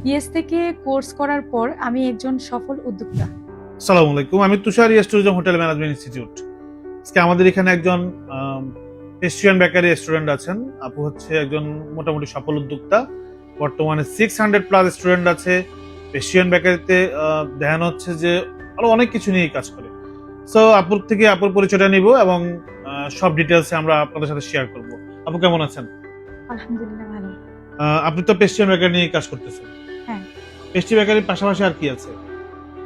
Yes থেকে course করার পর আমি একজন সফল উদ্যোক্তা। আসসালামু আলাইকুম, আমি Tushar yes tourism hotel management institute. আজকে আমাদের এখানে একজন পেস্ট্রিয়ান বেকারি স্টুডেন্ট আছেন। আপু হচ্ছে একজন মোটামুটি সফল উদ্যোক্তা। বর্তমানে 600+ স্টুডেন্ট আছে পেস্ট্রিয়ান বেকারিতে। দেখানো হচ্ছে যে আরো অনেক কিছু নিয়ে কাজ করে। সো আপুর থেকে আপুর পরিচয়টা নিব এবং সব ডিটেলস আমরা আপনাদের সাথে শেয়ার করব। আপু কেমন আছেন? আলহামদুলিল্লাহ ভালো। আপনি তো পেস্ট্রিয়ান বেকারি নিয়ে কাজ করতেছেন। হ্যাঁ। পেস্ট্রি বেকারির পাশাপাশি আর কি আছে?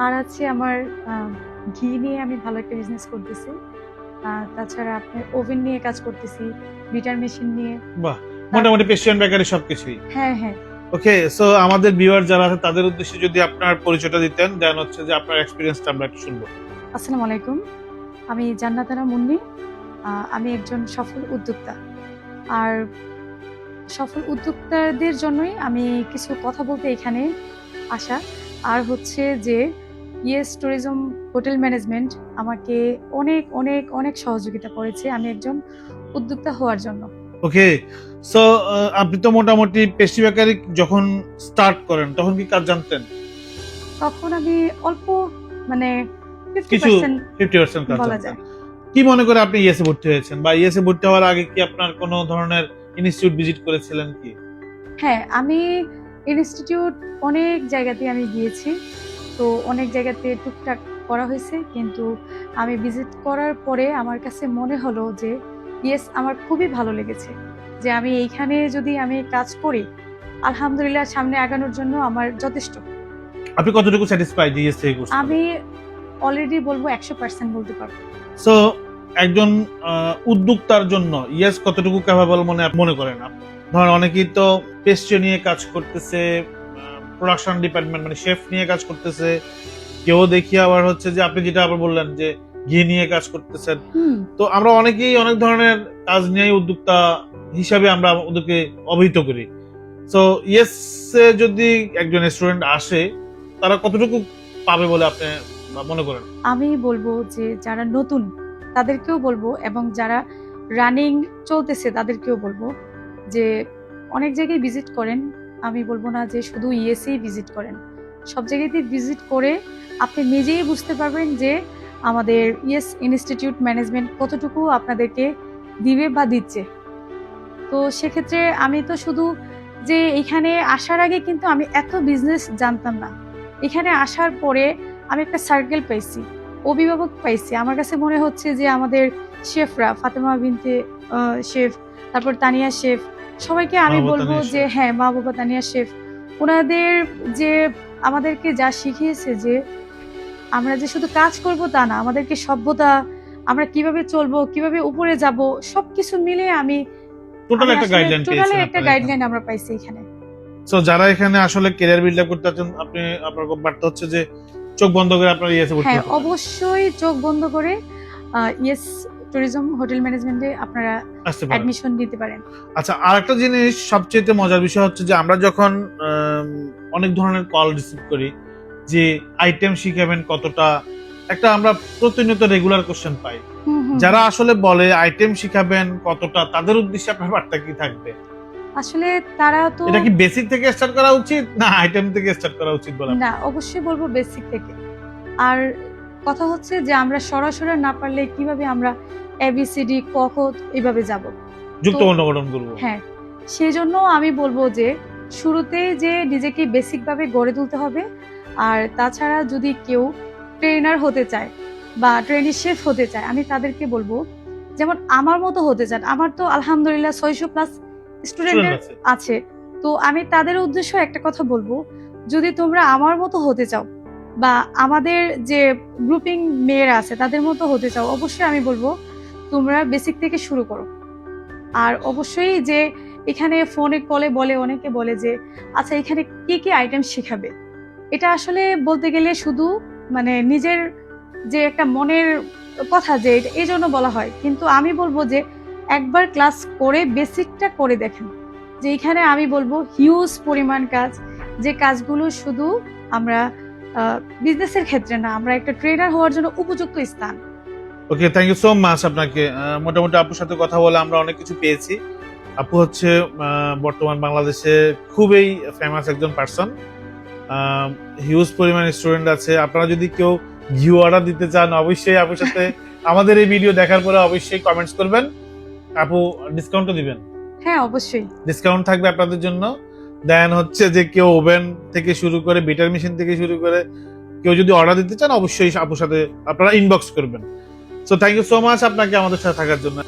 আর আছে আমার ঘি নিয়ে আমি ভালো একটা বিজনেস করতেছি। তাছাড়া আপনার ওভেন নিয়ে কাজ করতেছি, বিটার মেশিন নিয়ে। বাহ, মোটামুটি পেস্ট্রিয়ান বেকারি সবকিছুই। হ্যাঁ হ্যাঁ। ওকে, সো আমাদের ভিউয়ার যারা আছে তাদের উদ্দেশ্যে যদি আপনার পরিচয়টা দিতেন, দেন হচ্ছে যে আপনার এক্সপেরিয়েন্সটা আমরা একটু শুনবো। আসসালামু আলাইকুম, আমি জান্নাতারা মুন্নি। আমি একজন সফল উদ্যোক্তা। আর সফল উদ্যোক্তাদের জন্যই আমি কিছু কথা বলতে এখানে আসা। আর হচ্ছে যে ইয়েস ট্যুরিজম হোটেল ম্যানেজমেন্ট আমাকে অনেক অনেক অনেক সহযোগিতা করেছে আমি একজন উদ্যোক্তা হওয়ার জন্য। ওকে, সো আপনি তো মোটামুটি পেস্ট্রি বেকারি যখন স্টার্ট করেন তখন কি কাজ জানতেন? তখন আমি অল্প মানে কিছু 50% 50% কাজ বলা জানতেন। যায়। কি মনে করে আপনি ইএসএ ভর্তি হয়েছেন, বা ইএসএ ভর্তি হওয়ার আগে কি আপনার কোনো ধরনের ইনস্টিটিউট ভিজিট করেছিলেন কি? হ্যাঁ, আমি ইনস্টিটিউট অনেক জায়গাতে আমি গিয়েছি। তো অনেক জায়গাতে টুকটাক করা হয়েছে, কিন্তু আমি ভিজিট করার পরে আমার কাছে মনে হলো যে ইয়েস আমার খুবই ভালো লেগেছে, যে আমি এইখানে যদি আমি কাজ করি আলহামদুলিল্লাহ সামনে আগানোর জন্য আমার যথেষ্ট। আপনি কতটুকু স্যাটিসফাইড ইএসএ কোর্স? আমি অলরেডি বলবো 100% বলতে পারবো। সো একজন উদ্যোক্তার জন্য ইয়েস কতটুকু ক্যাপাবল মনে করেন আপনি? ধরেন অনেকেই তো পেস্ট্রি নিয়ে কাজ করতেছে, প্রোডাকশন ডিপার্টমেন্ট মানে শেফ নিয়ে কাজ করতেছে, কেউ দেখি আবার হচ্ছে যে আপনি যেটা আবার বললেন যে ঘি নিয়ে কাজ করতেছেন। তো আমরা অনেকেই অনেক ধরনের কাজ নিয়ে উদ্যোক্তা হিসাবে আমরা ওদেরকে অভিহিত করি। সো ইয়েস যদি একজন স্টুডেন্ট আসে, তারা কতটুকু পাবে বলে আপনি মনে করেন? আমি বলবো যে যারা নতুন তাদেরকেও বলবো, এবং যারা রানিং চলতেছে তাদেরকেও বলবো যে অনেক জায়গায় ভিজিট করেন। আমি বলবো না যে শুধু ইএসএই ভিজিট করেন, সব জায়গাতে ভিজিট করে আপনি নিজেই বুঝতে পারবেন যে আমাদের ইএস ইনস্টিটিউট ম্যানেজমেন্ট কতটুকু আপনাদেরকে দিবে বা দিচ্ছে। তো সেক্ষেত্রে আমি তো শুধু যে এখানে আসার আগে কিন্তু আমি এত বিজনেস জানতাম না। এখানে আসার পরে আমি একটা সার্কেল পাইছি, অভিভাবক পাইছি। আমার কাছে মনে হচ্ছে যে আমাদের শেফরা ফাতেমা বিনতে শেফ, তারপর তানিয়া শেফ, সবাইকে আমি বলবো যে হ্যাঁ, মা বাবা তানিয়া শেফ, ওনাদের যে আমাদেরকে যা শিখিয়েছে যে আমরা যে শুধু কাজ করব তা না, আমাদেরকে সভ্যতা, আমরা কিভাবে চলবো, কিভাবে উপরে যাব, সবকিছু মিলে আমি টোটাল একটা গাইডলাইন পেয়েছেন। টোটালি একটা গাইডলাইন আমরা পাইছি এখানে। সো যারা এখানে আসলে ক্যারিয়ার বিল্ড আপ করতে চাচ্ছেন, আপনি আপনার বার্তা হচ্ছে যে চোখ বন্ধ করে আপনার ইয়েসে ভর্তি হ্যাঁ, হতে হবে। অবশ্যই চোখ বন্ধ করে ইয়েস ট্যুরিজম হোটেল ম্যানেজমেন্টে আপনারা আসতে পারেন। অ্যাডমিশন নিতে পারেন। আচ্ছা, আরেকটা জিনিস সবচেয়ে মজার বিষয় হচ্ছে যে আমরা যখন অনেক ধরনের কল রিসিভ করি যে আইটেম শিখাবেন কতটা, একটা আমরা প্রতিনিয়ত রেগুলার কোশ্চেন পাই। যারা আসলে বলে আইটেম শিখাবেন কতটা, তাদের উদ্দেশ্যে আপনার বার্তা কি থাকবে? আসলে তারা তো এটা কি বেসিক থেকে স্টার্ট করা উচিত না আইটেম থেকে স্টার্ট করা উচিত বলে? না, অবশ্যই বলবো বেসিক থেকে। আর কথা হচ্ছে যে আমরা সরাসরি না পারলে কিভাবে আমরা এবিসিডি ক খ এইভাবে যাব, যুক্ত অনুগঠন করবো। হ্যাঁ, সেই জন্য আমি বলবো যে শুরুতে যে নিজেকে বেসিক ভাবে গড়ে তুলতে হবে। আর তাছাড়া যদি কেউ ট্রেনার হতে চায় বা ট্রেনি শেফ হতে চায়, আমি তাদেরকে বলবো যেমন আমার মতো হতে চান। আমার তো আলহামদুলিল্লাহ 600+ স্টুডেন্ট আছে। তো আমি তাদের উদ্দেশ্য একটা কথা বলবো, যদি তোমরা আমার মতো হতে চাও বা আমাদের যে গ্রুপিং মেয়েরা আছে তাদের মতো হতে চাও, অবশ্যই আমি বলবো তোমরা বেসিক থেকে শুরু করো। আর অবশ্যই যে এখানে ফোনে কলে বলে, অনেকে বলে যে আচ্ছা এখানে কি কি আইটেম শেখাবে, এটা আসলে বলতে গেলে শুধু মানে নিজের যে একটা মনের কথা, যে এই জন্য বলা হয়। কিন্তু আমি বলবো যে একবার ক্লাস করে বেসিকটা করে দেখেন, যে এখানে আমি বলবো হিউজ পরিমাণ কাজ, যে কাজগুলো শুধু আমরা বিজনেসের ক্ষেত্রে না, আমরা একটা ট্রেনার হওয়ার জন্য উপযুক্ত স্থান। ওকে, থ্যাংক ইউ সো মাচ আপনাকে। মোটামুটি আপুর সাথে কথা বলে আমরা অনেক কিছু পেয়েছি। আপু হচ্ছে বর্তমান বাংলাদেশে খুবই ফেমাস একজন পার্সন। হিউজ পরিমাণ স্টুডেন্ট আছে। আপনারা যদি কেউ ঘিউ অর্ডার দিতে চান অবশ্যই আপুর সাথে আমাদের এই ভিডিও দেখার পরে অবশ্যই কমেন্টস করবেন, আপু ডিসকাউন্টও দিবেন। হ্যাঁ, অবশ্যই। ডিসকাউন্ট থাকবে আপনাদের জন্য। দেন হচ্ছে যে কেউ ওভেন থেকে শুরু করে বিটার মেশিন থেকে শুরু করে কেউ যদি অর্ডার দিতে চান অবশ্যই আপুর সাথে আপনারা ইনবক্স করবেন। So thank you so much আপনাকে আমাদের সাথে থাকার জন্য।